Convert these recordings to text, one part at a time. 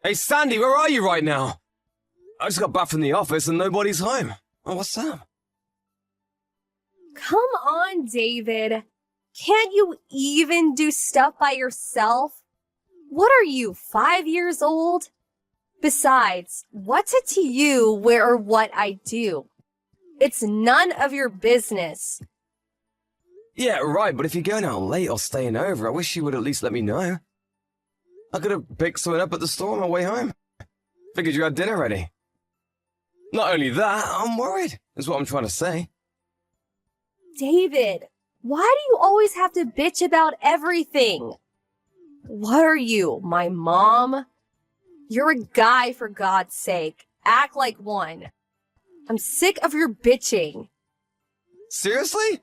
Hey, Sandy, where are you right now? I just got back from the office and nobody's home. Oh, what's up? Come on, David. Can't you even do stuff by yourself? What are you, 5 years old? Besides, what's it to you where or what I do? It's none of your business. Yeah, right, but if you're going out late or staying over, I wish you would at least let me know. I could have picked something up at the store on my way home. Figured you had dinner ready. Not only that, I'm worried, is what I'm trying to say. David, why do you always have to bitch about everything? What are you, my mom? You're a guy, for God's sake. Act like one. I'm sick of your bitching. Seriously?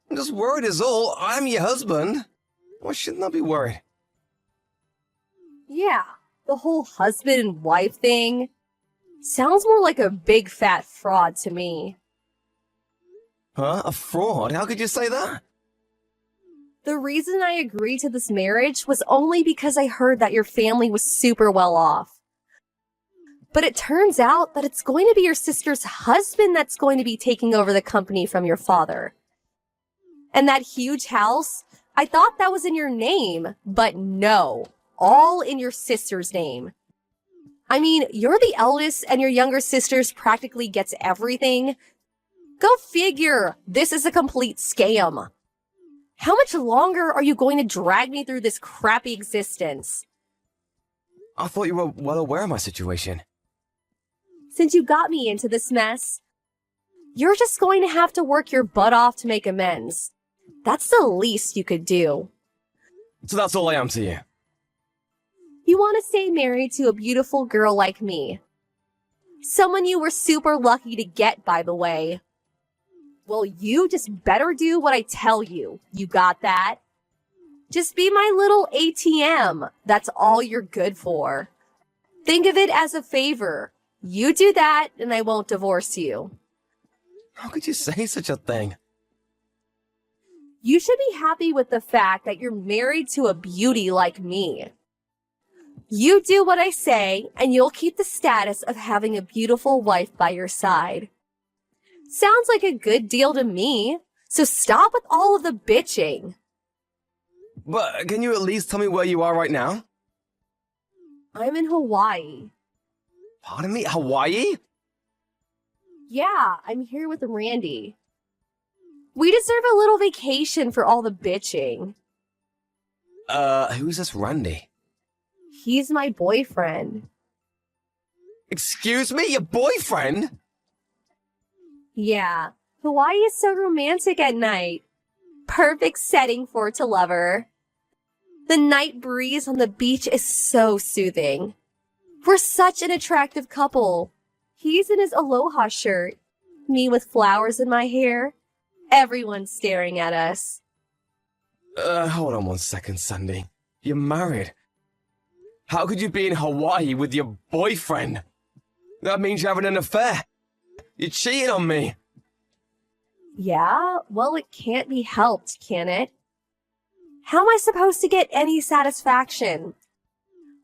I'm just worried is all. I'm your husband. Why shouldn't I be worried? Yeah, the whole husband and wife thing sounds more like a big fat fraud to me. Huh? A fraud? How could you say that? The reason I agreed to this marriage was only because I heard that your family was super well off. But it turns out that it's going to be your sister's husband that's going to be taking over the company from your father. And that huge house, I thought that was in your name, but no, all in your sister's name. I mean, you're the eldest and your younger sister's practically gets everything. Go figure, this is a complete scam. How much longer are you going to drag me through this crappy existence? I thought you were well aware of my situation. Since you got me into this mess, you're just going to have to work your butt off to make amends. That's the least you could do. So that's all I am to you. You want to stay married to a beautiful girl like me. Someone you were super lucky to get, by the way. Well, you just better do what I tell you. You got that? Just be my little ATM. That's all you're good for. Think of it as a favor. You do that, and I won't divorce you. How could you say such a thing? You should be happy with the fact that you're married to a beauty like me. You do what I say, and you'll keep the status of having a beautiful wife by your side. Sounds like a good deal to me, so stop with all of the bitching. But can you at least tell me where you are right now? I'm in Hawaii. Pardon me? Hawaii? Yeah, I'm here with Randy. We deserve a little vacation for all the bitching. Who's this Randy? He's my boyfriend. Excuse me? Your boyfriend? Yeah, Hawaii is so romantic at night. Perfect setting for to lover. The night breeze on the beach is so soothing. We're such an attractive couple. He's in his aloha shirt, me with flowers in my hair. Everyone's staring at us. Hold on 1 second, Sandy. You're married. How could you be in Hawaii with your boyfriend? That means you're having an affair. You're cheating on me. Yeah, well, it can't be helped, can it? How am I supposed to get any satisfaction?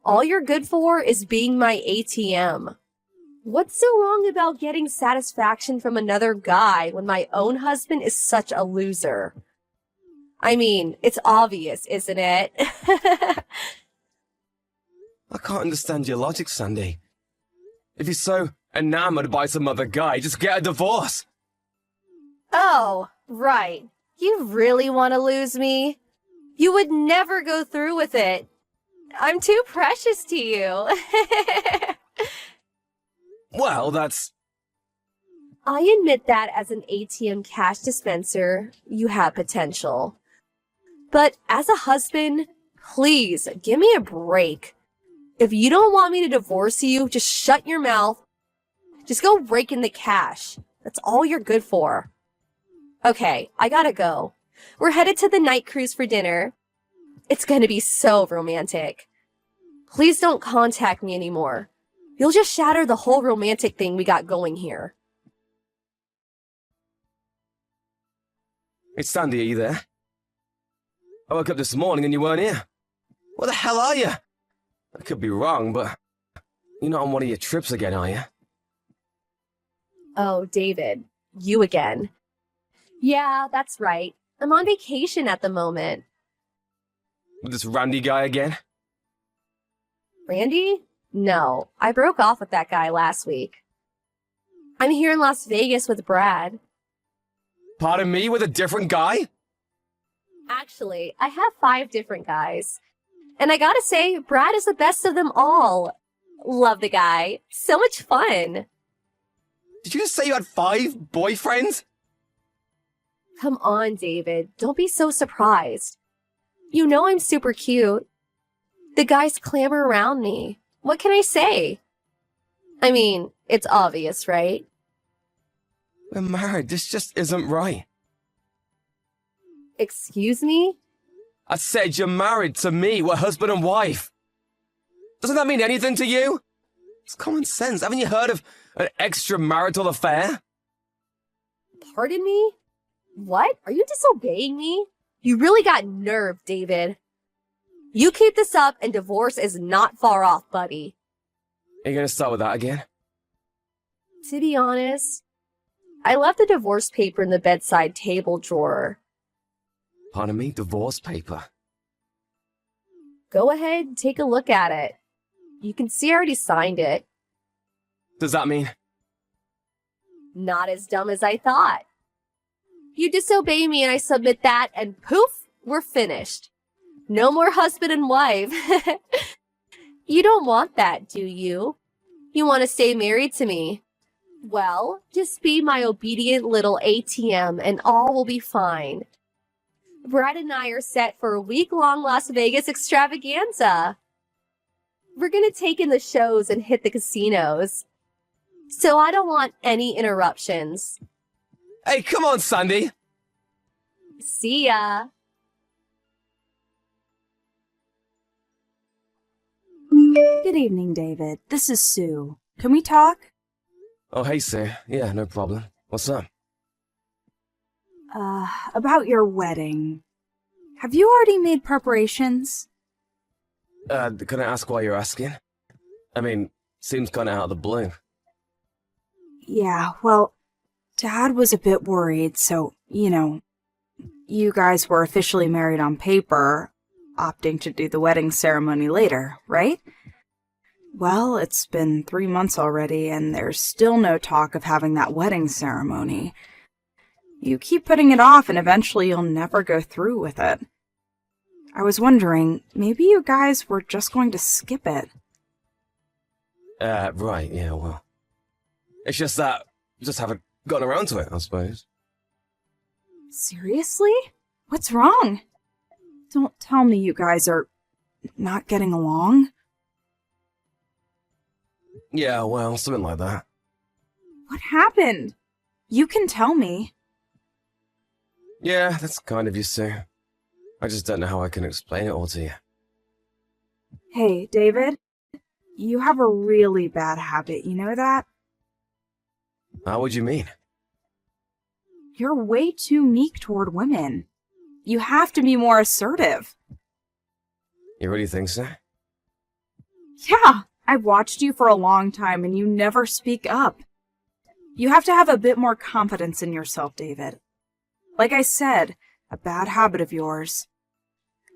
All you're good for is being my ATM. What's so wrong about getting satisfaction from another guy when my own husband is such a loser? I mean, it's obvious, isn't it? I can't understand your logic, Sandy. If you're so enamored by some other guy, just get a divorce. Oh, right. You really want to lose me? You would never go through with it. I'm too precious to you. Well, that's... I admit that as an ATM cash dispenser, you have potential. But as a husband, please, give me a break. If you don't want me to divorce you, just shut your mouth. Just go rake in the cash. That's all you're good for. Okay, I gotta go. We're headed to the night cruise for dinner. It's gonna be so romantic. Please don't contact me anymore. You'll just shatter the whole romantic thing we got going here. Hey, Sandy, are you there? I woke up this morning and you weren't here. Where the hell are you? I could be wrong, but you're not on one of your trips again, are you? Oh, David, you again. Yeah, that's right. I'm on vacation at the moment. With this Randy guy again? Randy? No, I broke off with that guy last week. I'm here in Las Vegas with Brad. Pardon me, with a different guy? Actually, I have 5 different guys. And I gotta say, Brad is the best of them all. Love the guy. So much fun. Did you just say you had 5 boyfriends? Come on, David. Don't be so surprised. You know I'm super cute. The guys clamor around me. What can I say? I mean, it's obvious, right? We're married. This just isn't right. Excuse me? I said you're married to me. We're husband and wife. Doesn't that mean anything to you? It's common sense. Haven't you heard of an extramarital affair? Pardon me? What? Are you disobeying me? You really got nerve, David. You keep this up and divorce is not far off, buddy. Are you gonna start with that again? To be honest, I left the divorce paper in the bedside table drawer. Pardon me? Divorce paper? Go ahead and take a look at it. You can see I already signed it. Does that mean? Not as dumb as I thought. You disobey me and I submit that and poof, we're finished. No more husband and wife. You don't want that, do you? You want to stay married to me. Well, just be my obedient little ATM and all will be fine. Brad and I are set for a week-long Las Vegas extravaganza. We're gonna take in the shows and hit the casinos. So I don't want any interruptions. Hey, come on, Sandy! See ya. Good evening, David. This is Sue. Can we talk? Oh, hey, Sue. Yeah, no problem. What's up? About your wedding. Have you already made preparations? Can I ask why you're asking? I mean, seems kinda out of the blue. Yeah, well, Dad was a bit worried, so, you guys were officially married on paper, opting to do the wedding ceremony later, right? Well, it's been 3 months already, and there's still no talk of having that wedding ceremony. You keep putting it off, and eventually you'll never go through with it. I was wondering, maybe you guys were just going to skip it. Right, yeah, well. It's just that we just haven't gotten around to it, I suppose. Seriously? What's wrong? Don't tell me you guys are not getting along. Yeah, well, something like that. What happened? You can tell me. Yeah, that's kind of you, Sue. I just don't know how I can explain it all to you. Hey, David, you have a really bad habit, you know that? How would you mean? You're way too meek toward women. You have to be more assertive. You really think so? Yeah, I've watched you for a long time and you never speak up. You have to have a bit more confidence in yourself, David. Like I said, a bad habit of yours.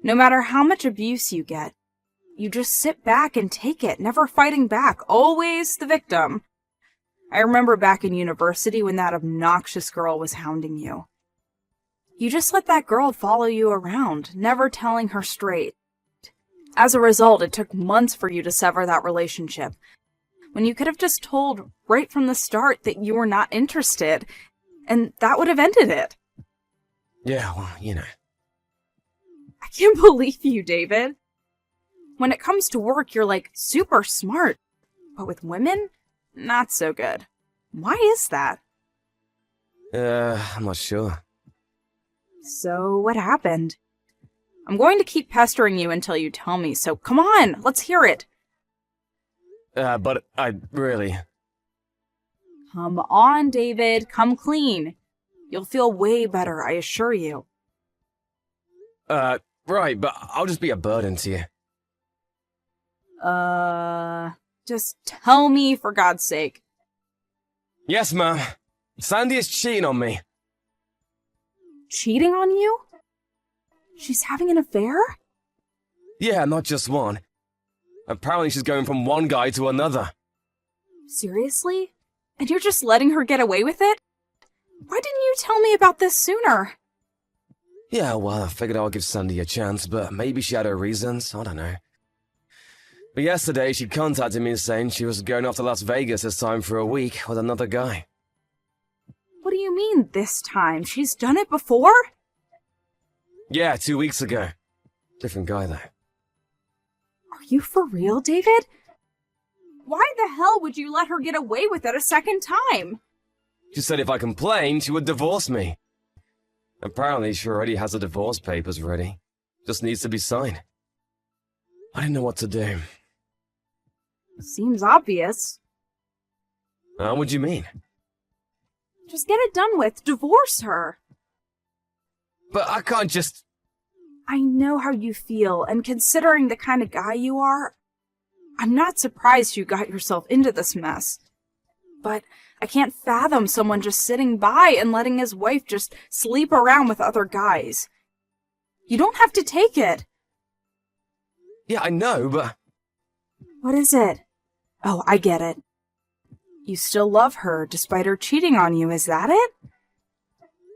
No matter how much abuse you get, you just sit back and take it, never fighting back, always the victim. I remember back in university when that obnoxious girl was hounding you. You just let that girl follow you around, never telling her straight. As a result, it took months for you to sever that relationship, when you could have just told right from the start that you were not interested, and that would have ended it. Yeah, well, you know. I can't believe you, David. When it comes to work, you're like super smart, but with women, not so good. Why is that? I'm not sure. So, what happened? I'm going to keep pestering you until you tell me, so come on, let's hear it. But I really... Come on, David, come clean. You'll feel way better, I assure you. Right, but I'll just be a burden to you. Just tell me, for God's sake. Yes, ma'am. Sandy is cheating on me. Cheating on you? She's having an affair? Yeah, not just one. Apparently she's going from one guy to another. Seriously? And you're just letting her get away with it? Why didn't you tell me about this sooner? Yeah, well, I figured I'll give Sandy a chance, but maybe she had her reasons, I don't know. But yesterday she contacted me saying she was going off to Las Vegas this time for a week with another guy. What do you mean, this time? She's done it before? Yeah, 2 weeks ago. Different guy, though. Are you for real, David? Why the hell would you let her get away with it a second time? She said if I complained, she would divorce me. Apparently, she already has the divorce papers ready. Just needs to be signed. I didn't know what to do. Seems obvious. What do you mean? Just get it done with. Divorce her. But I can't just... I know how you feel, and considering the kind of guy you are, I'm not surprised you got yourself into this mess. But I can't fathom someone just sitting by and letting his wife just sleep around with other guys. You don't have to take it. Yeah, I know, but... What is it? Oh, I get it. You still love her despite her cheating on you, is that it?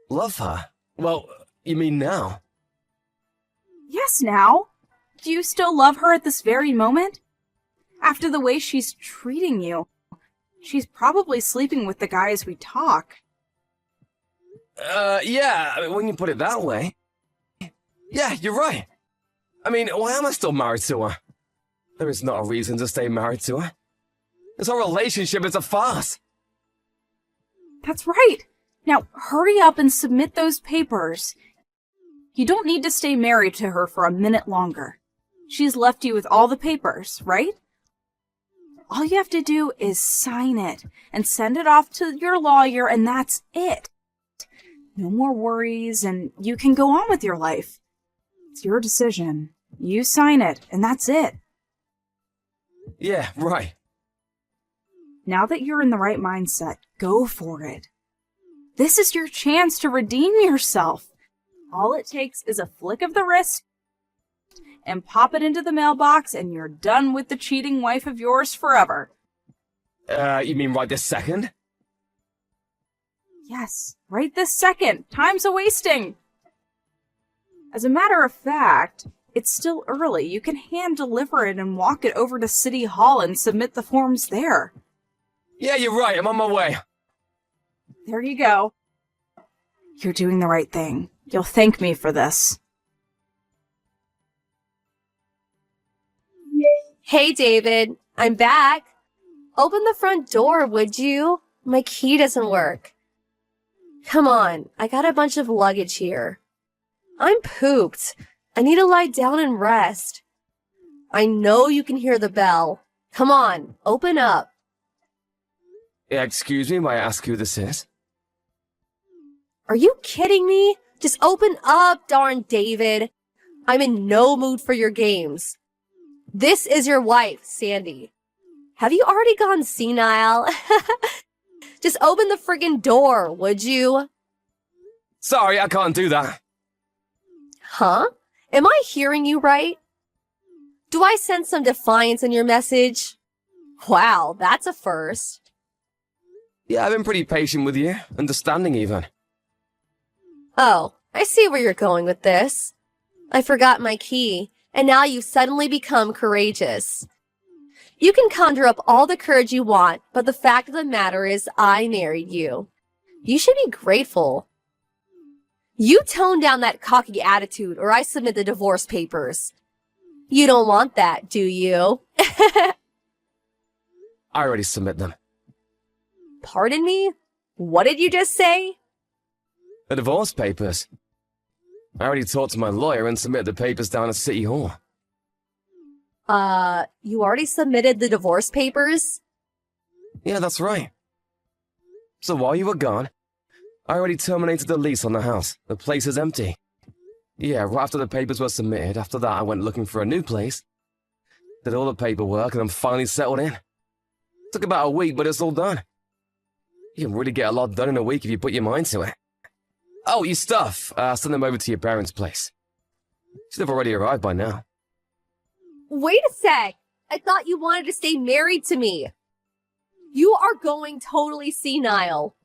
Love her? Well, you mean now? Yes, now. Do you still love her at this very moment? After the way she's treating you, she's probably sleeping with the guys we talk. Yeah, I mean, when you put it that way. Yeah, you're right. I mean, why am I still married to her? There is not a reason to stay married to her. This whole relationship is a farce. That's right. Now, hurry up and submit those papers. You don't need to stay married to her for a minute longer. She's left you with all the papers, right? All you have to do is sign it and send it off to your lawyer, and that's it. No more worries, and you can go on with your life. It's your decision. You sign it, and that's it. Yeah, right. Now that you're in the right mindset, go for it. This is your chance to redeem yourself. All it takes is a flick of the wrist and pop it into the mailbox, and you're done with the cheating wife of yours forever. You mean right this second? Yes, right this second. Time's a-wasting. As a matter of fact, it's still early. You can hand-deliver it and walk it over to City Hall and submit the forms there. Yeah, you're right. I'm on my way. There you go. You're doing the right thing. You'll thank me for this. Hey, David. I'm back. Open the front door, would you? My key doesn't work. Come on. I got a bunch of luggage here. I'm pooped. I need to lie down and rest. I know you can hear the bell. Come on. Open up. Yeah, excuse me, may I ask who this is? Are you kidding me? Just open up, darn David. I'm in no mood for your games. This is your wife, Sandy. Have you already gone senile? Just open the friggin' door, would you? Sorry, I can't do that. Huh? Am I hearing you right? Do I sense some defiance in your message? Wow, that's a first. Yeah, I've been pretty patient with you, understanding even. Oh, I see where you're going with this. I forgot my key, and now you've suddenly become courageous. You can conjure up all the courage you want, but the fact of the matter is I married you. You should be grateful. You tone down that cocky attitude, or I submit the divorce papers. You don't want that, do you? I already submit them. Pardon me? What did you just say? The divorce papers. I already talked to my lawyer and submitted the papers down at City Hall. You already submitted the divorce papers? Yeah, that's right. So while you were gone, I already terminated the lease on the house. The place is empty. Yeah, right after the papers were submitted, after that I went looking for a new place. Did all the paperwork and I'm finally settled in. Took about a week, but it's all done. You can really get a lot done in a week if you put your mind to it. Oh, your stuff. Send them over to your parents' place. Should have already arrived by now. Wait a sec. I thought you wanted to stay married to me. You are going totally senile.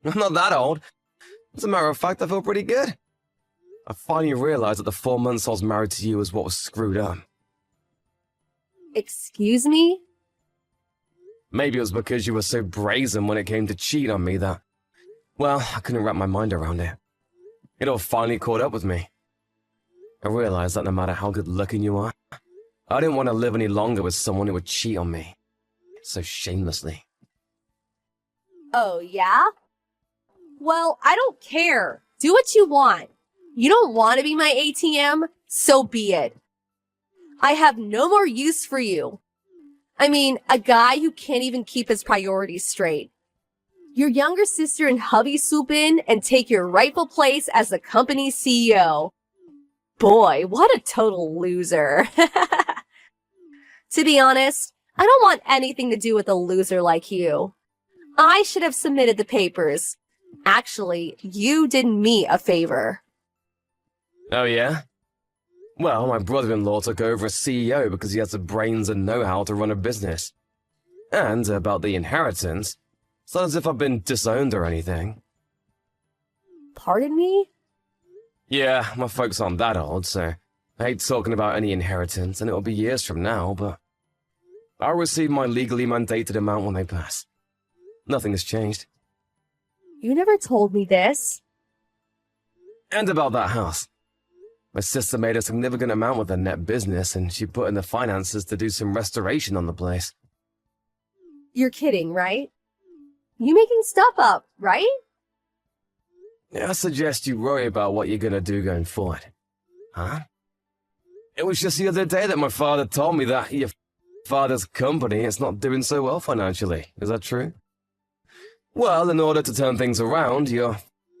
I'm not that old. As a matter of fact, I feel pretty good. I finally realized that the 4 months I was married to you was what was screwed up. Excuse me? Maybe it was because you were so brazen when it came to cheat on me that, well, I couldn't wrap my mind around it. It all finally caught up with me. I realized that no matter how good looking you are, I didn't want to live any longer with someone who would cheat on me. So shamelessly. Oh, yeah? Well, I don't care. Do what you want. You don't want to be my ATM? So be it. I have no more use for you. I mean, a guy who can't even keep his priorities straight. Your younger sister and hubby swoop in and take your rightful place as the company's CEO. Boy, what a total loser. To be honest, I don't want anything to do with a loser like you. I should have submitted the papers. Actually, you did me a favor. Oh, yeah? Well, my brother-in-law took over as CEO because he has the brains and know-how to run a business. And about the inheritance, it's not as if I've been disowned or anything. Pardon me? Yeah, my folks aren't that old, so I hate talking about any inheritance, and it'll be years from now, but I'll receive my legally mandated amount when they pass. Nothing has changed. You never told me this. And about that house. My sister made a significant amount with her net business, and she put in the finances to do some restoration on the place. You're kidding, right? You making stuff up, right? I suggest you worry about what you're gonna do going forward. Huh? It was just the other day that my father told me that your father's company is not doing so well financially. Is that true? Well, in order to turn things around, your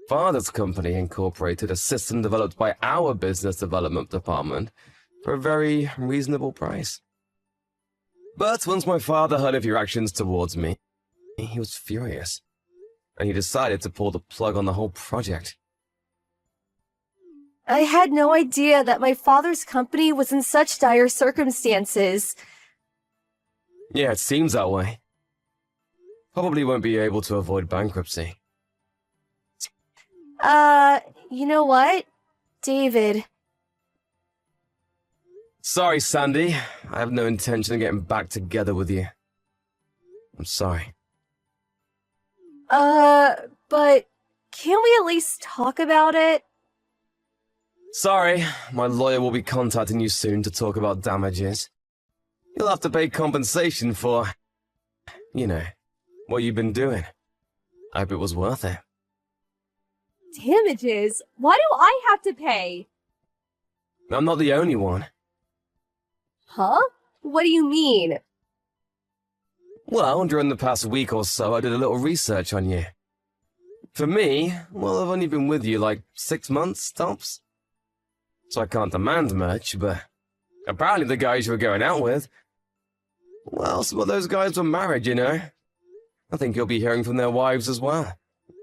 father's company incorporated a system developed by our business development department for a very reasonable price. But once my father heard of your actions towards me, he was furious, and he decided to pull the plug on the whole project. I had no idea that my father's company was in such dire circumstances. Yeah, it seems that way. Probably won't be able to avoid bankruptcy. You know what? David. Sorry, Sandy. I have no intention of getting back together with you. I'm sorry. But can't we at least talk about it? Sorry, my lawyer will be contacting you soon to talk about damages. You'll have to pay compensation for, you know, what you've been doing. I hope it was worth it. Damages? Why do I have to pay? I'm not the only one. Huh? What do you mean? Well, during the past week or so, I did a little research on you. For me, well, I've only been with you like 6 months, tops. So I can't demand much, but apparently the guys you were going out with, well, some of those guys were married, you know. I think you'll be hearing from their wives as well.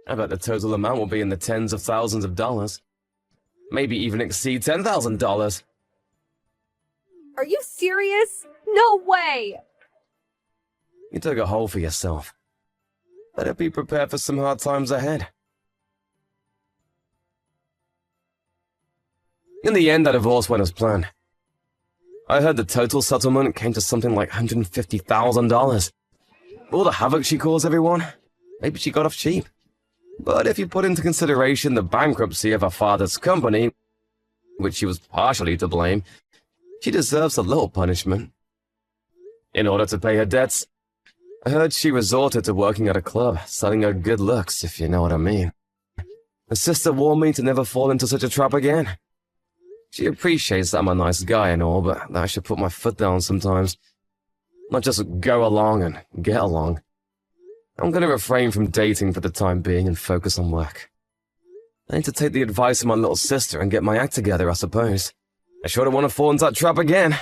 I bet the total amount will be in the tens of thousands of dollars. Maybe even exceed $10,000. Are you serious? No way! You dug a hole for yourself. Better be prepared for some hard times ahead. In the end, that divorce went as planned. I heard the total settlement came to something like $150,000. All the havoc she caused everyone, maybe she got off cheap. But if you put into consideration the bankruptcy of her father's company, which she was partially to blame, she deserves a little punishment. In order to pay her debts, I heard she resorted to working at a club, selling her good looks, if you know what I mean. Her sister warned me to never fall into such a trap again. She appreciates that I'm a nice guy and all, but that I should put my foot down sometimes. Not just go along and get along. I'm going to refrain from dating for the time being and focus on work. I need to take the advice of my little sister and get my act together, I suppose. I sure don't want to fall into that trap again.